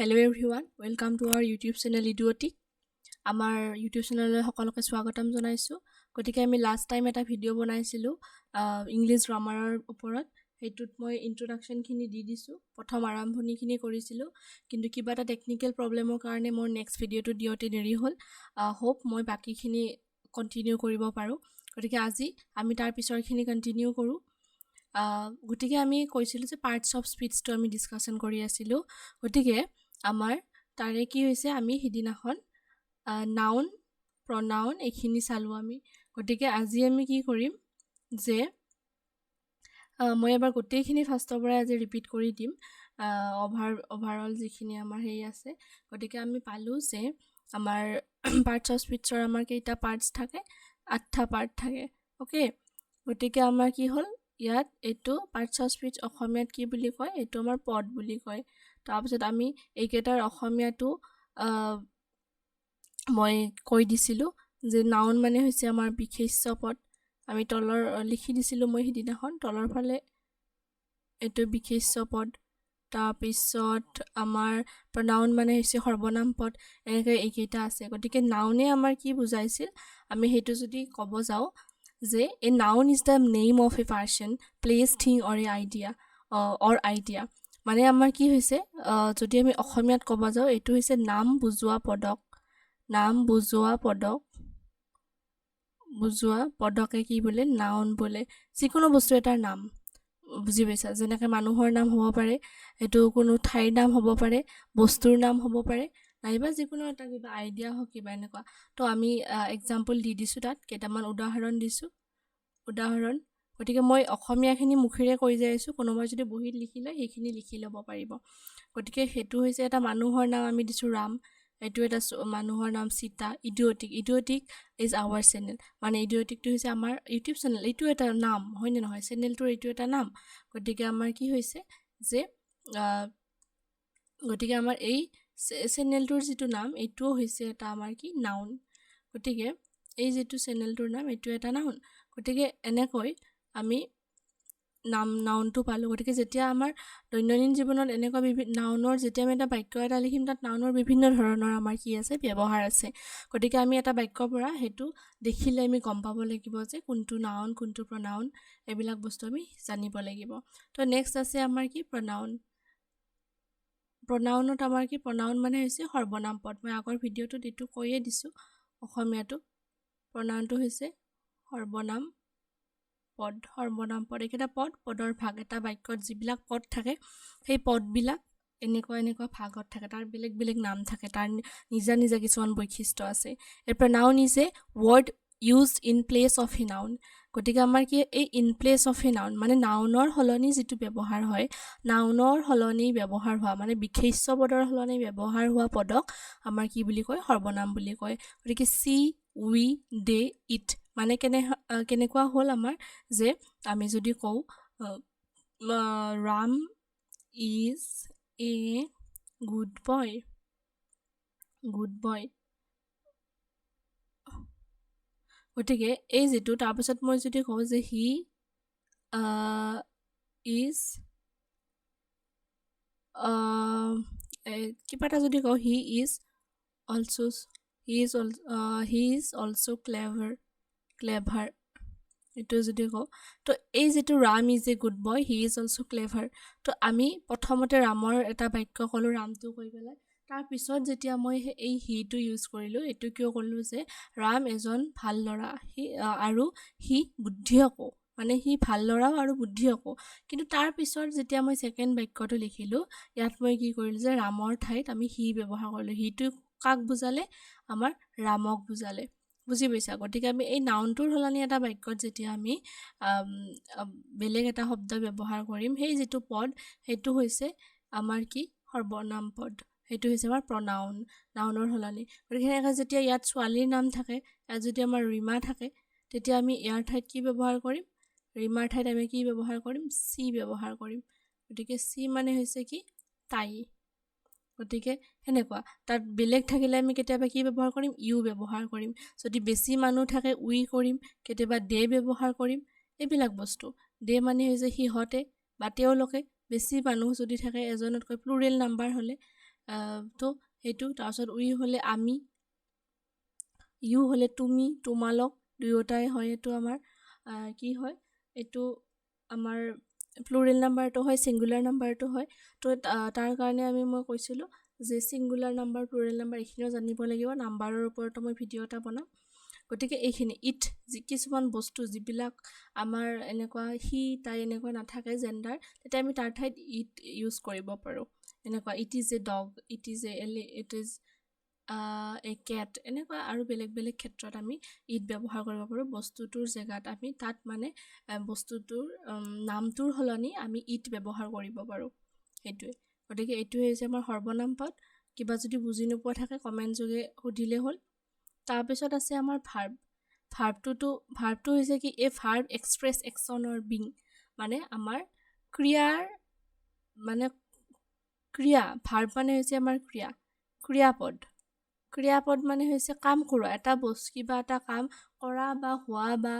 Hello everyone, welcome to our YouTube channel Idiotic. আমাৰ YouTube চেনেললৈ সকলোকে স্বাগতম জনাইছো। গতিকে আমি লাষ্ট টাইম এটা ভিডিঅ' বনাইছিলো ইংলিছ গ্ৰামাৰৰ ওপৰত। হেতুত মই ইন্ট্ৰোডাকচন খিনি দি দিছো, প্ৰথম আৰম্ভণি খিনি কৰিছিলো, কিন্তু কিবা এটা টেকনিক্যাল প্ৰবলেমৰ কাৰণে মোৰ নেক্সট ভিডিঅ'টো দিওতে দেৰি হ'ল। হোপ মই বাকি খিনি কন্টিনিউ কৰিব পাৰো। গতিকে আজি আমি তাৰ পিছৰ খিনি কন্টিনিউ কৰো। গতিকে আমি কৈছিলো যে পাৰ্টস অফ স্পীচটো আমি ডিসকাশন কৰি আছিলো। গতিকে আমাৰ তাৰে কি হৈছে, আমি হিদিনাখন নাউন প্ৰনাউন এইখিনি চালো আমি। গতিকে আজি আমি কি কৰিম যে মই এবাৰ গোটেইখিনি ফাৰ্ষ্টৰ পৰা আজি ৰিপিট কৰি দিম, ওভাৰঅল যিখিনি আমাৰ হেই আছে। গতিকে আমি পালো যে আমাৰ পাৰ্টস অফ স্পীচৰ আমাৰ কেইটা পাৰ্টস থাকে, 8টা পাৰ্ট থাকে। ওকে, গতিকে আমাৰ কি হ'ল ইয়াত এইটো পাৰ্টস অফ স্পীচ অসমীয়াত কি বুলি কয়, এইটো আমাৰ পদ বুলি কয়। তাৰপিছত আমি এইকেইটাৰ অসমীয়াটো মই কৈ দিছিলো যে নাউন মানে হৈছে আমাৰ বিশেষ্য পদ। আমি তলৰ লিখি দিছিলো মই হিদিনাখন, তলৰ ফালে এইটো বিশেষ্য পদ। তাৰপিছত আমাৰ প্ৰনাউন মানে হৈছে সৰ্বনাম পদ। এনেকৈ এইকেইটা আছে। গতিকে নাউনে আমাৰ কি বুজাইছিল, আমি হেতু যদি ক'ব যাও যে a noun is the name of a person, place, thing or a idea মানে আমাৰ কি হৈছে, যদি আমি অসমীয়াত ক'ব যাও এইটো হৈছে নাম বুজোৱা পদকে কি বোলে, নাউন বোলে। যিকোনো বস্তু এটাৰ নাম, বুজি পাইছা? যেনেকৈ মানুহৰ নাম হ'ব পাৰে, এইটো কোনো ঠাইৰ নাম হ'ব পাৰে, বস্তুৰ নাম হ'ব পাৰে, নাইবা যিকোনো এটা কিবা আইডিয়া হওক কিবা এনেকুৱা। তো আমি এক্সাম্পল দি দিছো, তাত কেইটামান উদাহৰণ দিছো। গতিকে মই অসমীয়াখিনি মুখেৰে কৈ যাই আছো, কোনোবাই যদি বহিত লিখিলে সেইখিনি লিখি ল'ব পাৰিব। গতিকে হেতু হৈছে এটা মানুহৰ নাম আমি দিছো ৰাম, এইটো এটা মানুহৰ নাম সীতা। ইডিঅটিক ইজ আৱাৰ চেনেল, মানে ইডিঅটিকটো হৈছে আমাৰ ইউটিউব চেনেল, এইটো এটা নাম হয় নে নহয়, চেনেলটোৰ এইটো এটা নাম। গতিকে আমাৰ কি হৈছে যে গতিকে আমাৰ এই চেনেলটোৰ যিটো নাম এইটোও হৈছে এটা আমাৰ কি নাউন। গতিকে এই যিটো চেনেলটোৰ নাম এইটো এটা নাউন। গতিকে এনেকৈ আমি নাউনটো পালো। গতিকে যেতিয়া আমাৰ দৈনন্দিন জীৱনত এনেকুৱা নাউনৰ যেতিয়া আমি এটা বাক্য এটা লিখিম, তাত নাউনৰ বিভিন্ন ধৰণৰ আমাৰ কি আছে, ব্যৱহাৰ আছে। গতিকে আমি এটা বাক্যৰ পৰা হেতু দেখিলে আমি গম পাব লাগিব যে কোনটো নাউন কোনটো প্ৰনাউন, এইবিলাক বস্তু আমি জানিব লাগিব। তো নেক্সট আছে আমাৰ কি প্ৰনাউনত আমাৰ কি, প্ৰনাউন মানে হৈছে সৰ্বনাম পদ। মই আগৰ ভিডিঅ'টোত এইটো কৈয়ে দিছো অসমীয়াটো। প্ৰনাউনটো হৈছে সৰ্বনাম পদ। এইকেইটা পদৰ ভাগ। এটা বাক্যত যিবিলাক পদ থাকে সেই পদবিলাক এনেকুৱা ভাগত থাকে, তাৰ বেলেগ বেলেগ নাম থাকে, তাৰ নিজা নিজা কিছুমান বৈশিষ্ট্য আছে। A pronoun is a word used in place of a noun. গতিকে আমাৰ কি, এই in place of a noun মানে নাউনৰ সলনি যিটো ব্যৱহাৰ হয়, নাউনৰ সলনি ব্যৱহাৰ হোৱা মানে বিশেষ্য পদৰ সলনি ব্যৱহাৰ হোৱা পদক আমাৰ কি বুলি কয়, সৰ্বনাম বুলি কয়। গতিকে সি, উই, দে, ইট মানে কেনেকুৱা হ'ল আমাৰ, যে আমি যদি কওঁ ৰাম ইজ এ গুড বয়, গতিকে এই যিটো, তাৰপিছত মই যদি কওঁ যে হি ইজ কিবা এটা যদি কওঁ, হি ইজ অলছো ক্লেভাৰ, এইটো যদি কওঁ। তো এই যিটো Ram is a good boy, he is also clever, তো আমি প্ৰথমতে ৰামৰ এটা বাক্য ক'লো, ৰামটো কৈ পেলাই তাৰ পিছত যেতিয়া মই এই হিটো ইউজ কৰিলো, এইটো কিয় ক'লো যে ৰাম এজন ভাল ল'ৰা, আৰু সি বুদ্ধিয়কো, মানে সি ভাল ল'ৰাও আৰু বুদ্ধিয়কো। কিন্তু তাৰ পিছত যেতিয়া মই ছেকেণ্ড বাক্যটো লিখিলো, ইয়াত মই কি কৰিলো যে ৰামৰ ঠাইত আমি হি ব্যৱহাৰ কৰিলো। হিটো কাক বুজালে, আমাৰ ৰামক বুজালে। বুজি পাইছা? গতিকে আমি এই নাউনটোৰ সলনি এটা বাক্যত যেতিয়া আমি বেলেগ এটা শব্দ ব্যৱহাৰ কৰিম, সেই যিটো পদ সেইটো হৈছে আমাৰ কি, সৰ্বনাম পদ। সেইটো হৈছে আমাৰ প্ৰনাউন, নাউনৰ সলনি। গতিকে যেতিয়া ইয়াত ছোৱালীৰ নাম থাকে, ইয়াত যদি আমাৰ ৰীমা থাকে, তেতিয়া আমি ইয়াৰ ঠাইত কি ব্যৱহাৰ কৰিম, ৰীমাৰ ঠাইত আমি কি ব্যৱহাৰ কৰিম, চি ব্যৱহাৰ কৰিম। গতিকে চি মানে হৈছে কি, তাই। গতিকে সেনেকুৱা তাত বেলেগ থাকিলে আমি কেতিয়াবা কি ব্যৱহাৰ কৰিম, ইউ ব্যৱহাৰ কৰিম। যদি বেছি মানুহ থাকে উই কৰিম, কেতিয়াবা দে ব্যৱহাৰ কৰিম। এইবিলাক বস্তু, দে মানে হৈছে সিহঁতে বা তেওঁলোকে। বেছি মানুহ যদি থাকে, এজনতকৈ প্লুৰেল নাম্বাৰ হ'লে তো সেইটো তাৰপিছত উই হ'লে আমি, ইউ হ'লে তুমি, তোমালোক, দুয়োটাই হয়। এইটো আমাৰ কি হয়, এইটো আমাৰ প্লুৰেল নাম্বাৰটো হয়, ছিংগুলাৰ নাম্বাৰটো হয়। তো তাৰ কাৰণে মই কৈছিলোঁ যে ছিংগুলাৰ নাম্বাৰ, প্লুৰেল নাম্বাৰ এইখিনিও জানিব লাগিব। নাম্বাৰৰ ওপৰতো মই ভিডিঅ' এটা বনাম। গতিকে এইখিনি ইট কিছুমান বস্তু যিবিলাক আমাৰ এনেকুৱা সি তাই এনেকুৱা নাথাকে জেণ্ডাৰ, তেতিয়া আমি তাৰ ঠাইত ইট ইউজ কৰিব পাৰোঁ। এনেকুৱা it is a dog, it is it is a cat, এনেকুৱা আৰু বেলেগ বেলেগ ক্ষেত্ৰত আমি ইট ব্যৱহাৰ কৰিব পাৰোঁ। বস্তুটোৰ জেগাত আমি তাত মানে বস্তুটোৰ নামটোৰ সলনি আমি ইট ব্যৱহাৰ কৰিব পাৰোঁ। সেইটোৱে। গতিকে এইটোৱে হৈছে আমাৰ সৰ্বনাম পদ। কিবা যদি বুজি নোপোৱা থাকে কমেণ্ট যোগে সুধিলে হ'ল। তাৰপিছত আছে আমাৰ ভাৰ্ব। ভাৰ্বটো হৈছে কি, এ ভাৰ্ব এক্সপ্ৰেছ একশ্যন অৰ বিং, মানে আমাৰ ক্ৰিয়াৰ মানে ক্ৰিয়া। ভাৰ্ব মানে হৈছে আমাৰ ক্ৰিয়াপদ মানে হৈছে কাম কৰোৱা, এটা বস্তু, কিবা এটা কাম কৰা বা হোৱা বা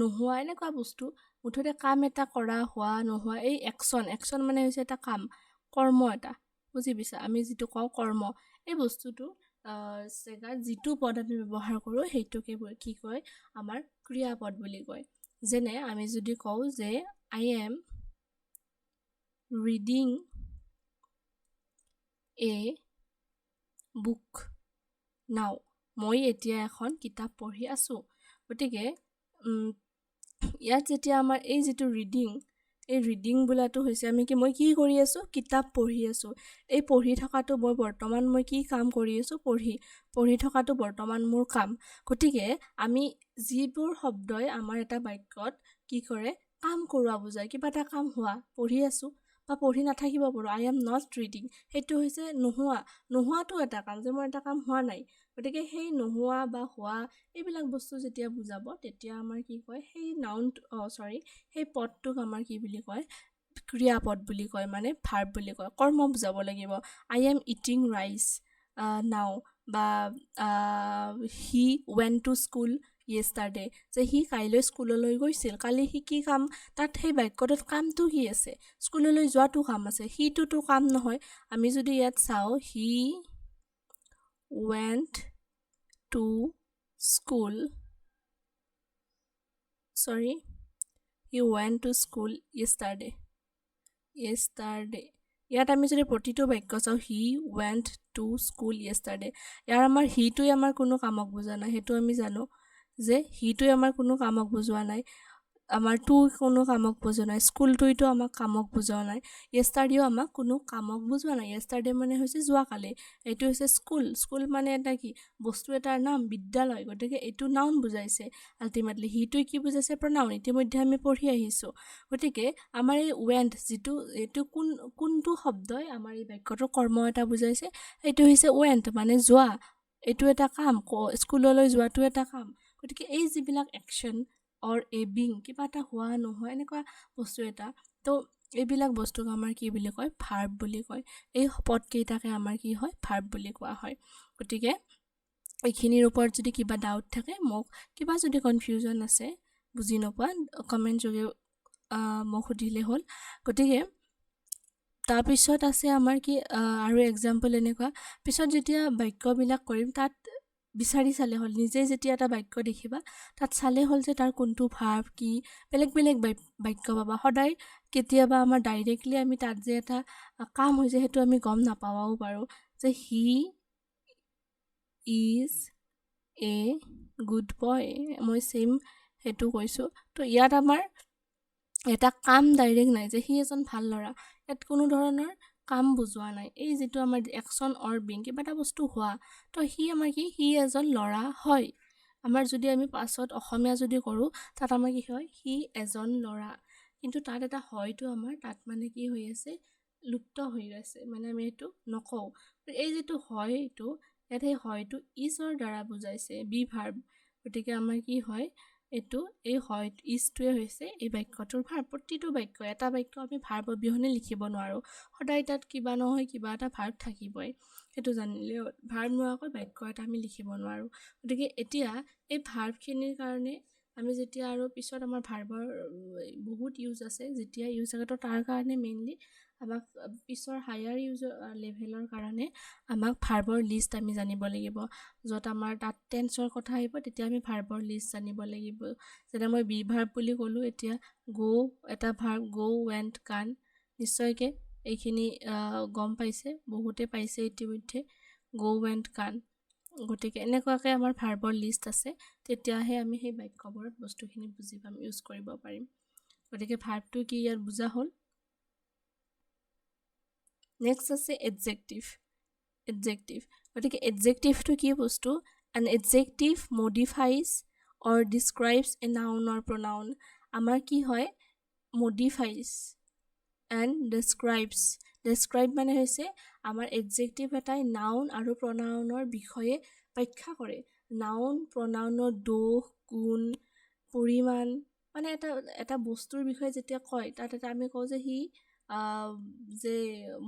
নোহোৱা, এনেকুৱা বস্তু। মুঠতে কাম এটা কৰা, হোৱা, নোহোৱা, এই একশ্যন মানে হৈছে এটা কাম, কৰ্ম এটা। বুজি পাইছা? আমি যিটো কওঁ কৰ্ম, এই বস্তুটো জেগাত যিটো পদ আমি ব্যৱহাৰ কৰোঁ সেইটোকে কি কয়, আমাৰ ক্ৰিয়াপদ বুলি কয়। যেনে আমি যদি কওঁ যে I am reading a book নাও, মই এতিয়া এখন কিতাপ পঢ়ি আছোঁ। গতিকে ইয়াত যেতিয়া আমাৰ এই যিটো ৰিডিং বোলাটো হৈছে মই কি কৰি আছোঁ, কিতাপ পঢ়ি আছোঁ। এই পঢ়ি থকাটো বৰ্তমান মই কি কাম কৰি আছোঁ, পঢ়ি থকাটো বৰ্তমান মোৰ কাম। গতিকে আমি যিবোৰ শব্দই আমাৰ এটা বাক্যত কি কৰে, কাম কৰোৱা বুজায়, কিবা এটা কাম হোৱা, পঢ়ি আছোঁ বা পঢ়ি নাথাকিব পাৰোঁ, আই এম নট ৰিডিং, সেইটো হৈছে নোহোৱাটো এটা কাম, যে মোৰ এটা কাম হোৱা নাই। গতিকে সেই নোহোৱা বা হোৱা এইবিলাক বস্তু যেতিয়া বুজাব, তেতিয়া আমাৰ কি কয়, সেই পদটোক আমাৰ কি বুলি কয়, ক্ৰিয়াপদ বুলি কয়, মানে ভাৰ্ব বুলি কয়। কৰ্ম বুজাব লাগিব। আই এম ইটিং ৰাইচ নাও, বা হি ৱেণ্ট টু স্কুল য়েষ্টাৰডে, যে সি কাইলৈ স্কুললৈ গৈছিল। কালি সি কি কাম, তাত সেই বাক্যটোত কামটো কি আছে, স্কুললৈ যোৱাটো কাম আছে, সিটোতো কাম নহয়। আমি যদি ইয়াত চাওঁ, হি ৱেণ্ট টু স্কুল য়েষ্টাৰডে। ইয়াত আমি যদি প্ৰতিটো বাক্য চাওঁ, হি ৱেণ্ট টু স্কুল য়েষ্টাৰডে, ইয়াৰ আমাৰ হিটোৱে আমাৰ কোনো কামক বুজা নাই। সেইটো আমি জানো যে হিটোৱে আমাৰ কোনো কামক বুজোৱা নাই, আমাৰ টু কোনো কামক বুজোৱা নাই, স্কুলটোৱেতো আমাক কামক বুজোৱা নাই, য়েষ্টাৰডেও আমাক কোনো কামক বুজোৱা নাই। য়েষ্টাৰডে মানে হৈছে যোৱাকালি, এইটো হৈছে স্কুল মানে এটা কি, বস্তু এটাৰ নাম, বিদ্যালয়। গতিকে এইটো নাউন বুজাইছে আল্টিমেটলি। হিটোৱে কি বুজাইছে, প্ৰনাউন। ইতিমধ্যে আমি পঢ়ি আহিছোঁ। গতিকে আমাৰ এই ৱেণ্ট এইটো কোনটো শব্দই আমাৰ এই বাক্যটোৰ কৰ্ম এটা বুজাইছে, এইটো হৈছে ৱেণ্ট, মানে যোৱা। এইটো এটা কাম, স্কুললৈ যোৱাটো এটা কাম। গতিকে এই যিবিলাক একশ্যন অৰ এ বিং, কিবা এটা হোৱা, নোহোৱা, এনেকুৱা বস্তু এটা, তো এইবিলাক বস্তুক আমাৰ কি বুলি কয়, ভাৰ্ব বুলি কয়। এই পদকেইটাকে আমাৰ কি হয়, ভাৰ্ব বুলি কোৱা হয়। গতিকে এইখিনিৰ ওপৰত যদি কিবা ডাউট থাকে, মোক কিবা যদি কনফিউজন আছে, বুজি নোপোৱা, কমেণ্ট যোগে মোক সুধিলে হ'ল। গতিকে তাৰপিছত আছে আমাৰ কি, আৰু এক্সাম্পল এনেকুৱা, পিছত যেতিয়া বাক্যবিলাক কৰিম তাত বিচাৰি চালে হ'ল, নিজে যেতিয়া এটা বাক্য দেখিবা তাত চালে হ'ল যে তাৰ কোনটো ভাৰ্ব কি, বেলেগ বাক্য পাবা। সদায় কেতিয়াবা আমাৰ ডাইৰেক্টলি আমি তাত যে এটা কাম হৈছে সেইটো আমি গম নাপাবও পাৰোঁ, যে হি ইজ এ গুড বয়, মই ছেইম সেইটো কৈছোঁ। তো ইয়াত আমাৰ এটা কাম ডাইৰেক্ট নাই, যে সি এজন ভাল ল'ৰা, ইয়াত কোনো ধৰণৰ কাম বুজোৱা নাই। এই যিটো আমাৰ একশ্যন অৰ বিং, কিবা এটা বস্তু হোৱা, তো সি আমাৰ কি, সি এজন ল'ৰা হয়। আমাৰ যদি আমি পাছত অসমীয়া যদি কৰোঁ, তাত আমাৰ কি হয়, সি এজন ল'ৰা, কিন্তু তাত এটা হয়তো আমাৰ তাত মানে কি হৈ আছে, লুপ্ত হৈ আছে, মানে আমি এইটো নকওঁ। এই যিটো হয়, এইটো ইয়াত সেই হয়টো ইজৰ দ্বাৰা বুজাইছে, বি ভাৰ্ব। গতিকে আমাৰ কি হয়, এই হয় ইজটোৱে হৈছে এই বাক্যটোৰ ভাৰ্ব। প্ৰতিটো বাক্য, এটা বাক্য আমি ভাৰ্ব অবিহনে লিখিব নোৱাৰোঁ, সদায় তাত কিবা নহয় কিবা এটা ভাৰ্ব থাকিবই। সেইটো জানিলে ভাৰ্ব নোহোৱাকৈ বাক্য এটা আমি লিখিব নোৱাৰোঁ। গতিকে এতিয়া এই ভাৰ্বখিনিৰ কাৰণে আমি যেতিয়া আৰু পিছত আমাৰ ভাৰ্বৰ বহুত ইউজ আছে, যেতিয়া ইউজ থাকে, তো তাৰ কাৰণে মেইনলি আমাক পিছৰ হায়াৰ ইউজৰ লেভেলৰ কাৰণে আমাক ভাৰ্বৰ লিষ্ট আমি জানিব লাগিব য'ত আমাৰ তাত টেন্সৰ কথা আহিব তেতিয়া আমি ভাৰ্বৰ লিষ্ট জানিব লাগিব যেনে মই বি ভাৰ্ব বুলি ক'লোঁ এতিয়া গো এটা ভাৰ্ব গো ৱেণ্ট কান নিশ্চয়কৈ এইখিনি গম পাইছে বহুতে পাইছে ইতিমধ্যে গো ৱেণ্ট কান গতিকে এনেকুৱাকৈ আমাৰ ভাৰ্বৰ লিষ্ট আছে তেতিয়াহে আমি সেই বাক্যবোৰত বস্তুখিনি বুজি পাম ইউজ কৰিব পাৰিম গতিকে ভাৰ্বটো কি ইয়াত বুজা হ'ল নেক্সট আছে এডজেক্টিভ গতিকে এডজেক্টিভটো কি বস্তু an adjective modifies or describes a noun or pronoun আমাৰ কি হয় মডিফাইজ এণ্ড ডেছক্ৰাইব মানে হৈছে আমাৰ এডজেক্টিভ এটাই নাউন আৰু প্ৰনাউনৰ বিষয়ে ব্যাখ্যা কৰে নাউন প্ৰনাউনৰ দোষ গুণ পৰিমাণ মানে এটা বস্তুৰ বিষয়ে যেতিয়া কয় তাত এটা আমি কওঁ যে সি যে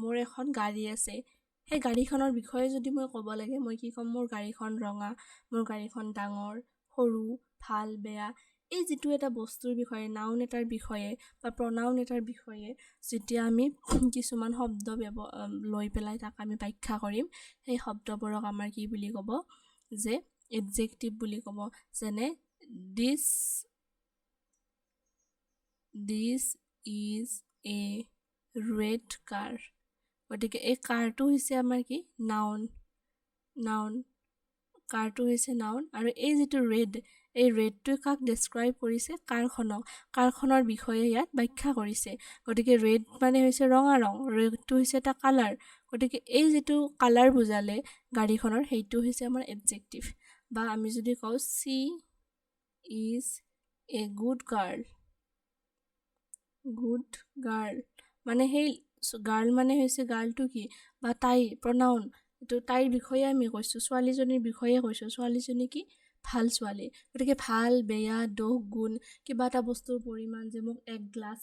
মোৰ এখন গাড়ী আছে সেই গাড়ীখনৰ বিষয়ে যদি মই ক'ব লাগে মই কি ক'ম মোৰ গাড়ীখন ৰঙা মোৰ গাড়ীখন ডাঙৰ সৰু ভাল বেয়া এই যিটো এটা বস্তুৰ বিষয়ে নাউন এটাৰ বিষয়ে বা প্ৰনাউন এটাৰ বিষয়ে যেতিয়া আমি কিছুমান শব্দ লৈ পেলাই তাক আমি ব্যাখ্যা কৰিম সেই শব্দবোৰক আমাৰ কি বুলি ক'ব যে এডজেক্টিভ বুলি ক'ব যেনে দিছ ইজ এ ৰেড কাৰ গতিকে এই কাৰটো হৈছে আমাৰ কি নাউন কাৰটো হৈছে নাউন আৰু এই যিটো এই ৰেডটোৱে কাক ডেছক্ৰাইব কৰিছে কাৰখনৰ বিষয়ে ইয়াত ব্যাখ্যা কৰিছে গতিকে ৰেড মানে হৈছে ৰঙা ৰং ৰেডটো হৈছে এটা কালাৰ গতিকে এই যিটো কালাৰ বুজালে গাড়ীখনৰ সেইটো হৈছে আমাৰ এডজেক্টিভ বা আমি যদি কওঁ C is a good girl মানে সেই গাৰ্ল মানে হৈছে গাৰ্লটো কি বা তাই প্ৰনাউন এইটো তাইৰ বিষয়ে আমি কৈছোঁ ছোৱালীজনীৰ বিষয়ে কৈছোঁ ছোৱালীজনী কি ভাল ছোৱালী গতিকে ভাল বেয়া দোষ গুণ কিবা এটা বস্তুৰ পৰিমাণ যে মোক এক গিলাচ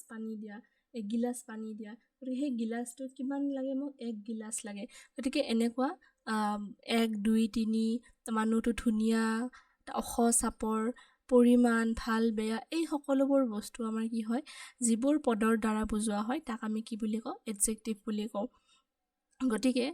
পানী দিয়া গতিকে সেই গিলাচটো কিমান লাগে মোক 1 গিলাচ লাগে গতিকে এনেকুৱা 1 2 3 মানুহটো ধুনীয়া ওখ চাপৰ পৰিমাণ ভাল বেয়া এই সকলোবোৰ বস্তু আমাৰ কি হয় যিবোৰ পদৰ দ্বাৰা বুজোৱা হয় তাক আমি কি বুলি কওঁ এডজেক্টিভ বুলি কওঁ গতিকে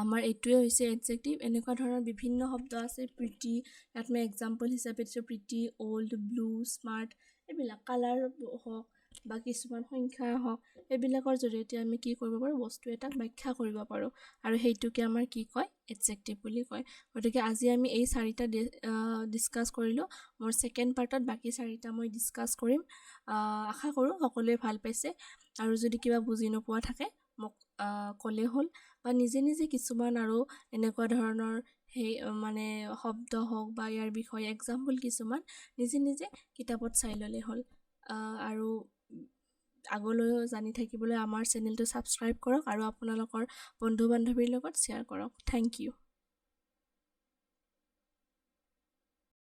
আমাৰ এইটোৱে হৈছে এডজেক্টিভ এনেকুৱা ধৰণৰ বিভিন্ন শব্দ আছে প্ৰিটি ইয়াত মই এক্সাম্পল হিচাপে দিছোঁ প্ৰিটি অল্ড ব্লু স্মাৰ্ট এইবিলাক কালাৰ হওক বা কিছুমান সংখ্যা হওক এইবিলাকৰ জৰিয়তে আমি কি কৰিব পাৰোঁ বস্তু এটাক ব্যাখ্যা কৰিব পাৰোঁ আৰু সেইটোকে আমাৰ কি কয় এডজেক্টিভ বুলি কয় গতিকে আজি আমি এই 4টা ডিছকাছ কৰিলোঁ মোৰ ছেকেণ্ড পাৰ্টত বাকী 4টা মই ডিছকাছ কৰিম আশা কৰোঁ সকলোৱে ভাল পাইছে আৰু যদি কিবা বুজি নোপোৱা থাকে মোক ক'লে হ'ল বা নিজে কিছুমান আৰু এনেকুৱা ধৰণৰ সেই মানে শব্দ হওক বা ইয়াৰ বিষয়ে এক্সাম্পল কিছুমান নিজে কিতাপত চাই ল'লে হ'ল আৰু আগলৈও জানি থাকিবলৈ আমাৰ চেনেলটো ছাবস্ক্ৰাইব কৰক আৰু আপোনালোকৰ বন্ধু বান্ধৱীৰ লগত শ্বেয়াৰ কৰক থেংক ইউ